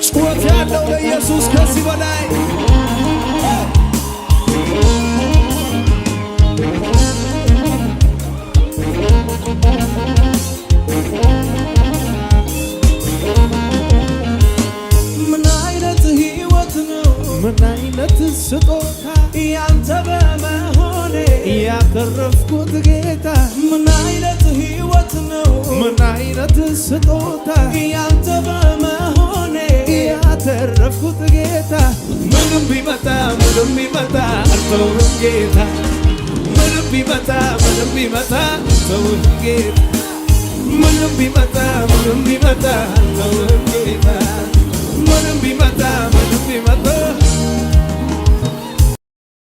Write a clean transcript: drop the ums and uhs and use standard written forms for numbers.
ጩኸት ያለው ለኢየሱስ ከዚህ በላይ ምን አይነት ሕይወት ነው ምን አይነት ስጦታ ያንተ በመሆኔ ያተረፍኩት ጌታ ምን አይነት ሕይወት ነው ምን አይነት ስጦታ ያንተ በመሆኔ ያተረፍኩት ጌታ ምንም ቢመጣ አልተውህም ጌታ ምንም ቢመጣ አልተውህም ጌታ ምንም ቢመጣ አልተውህም ጌታ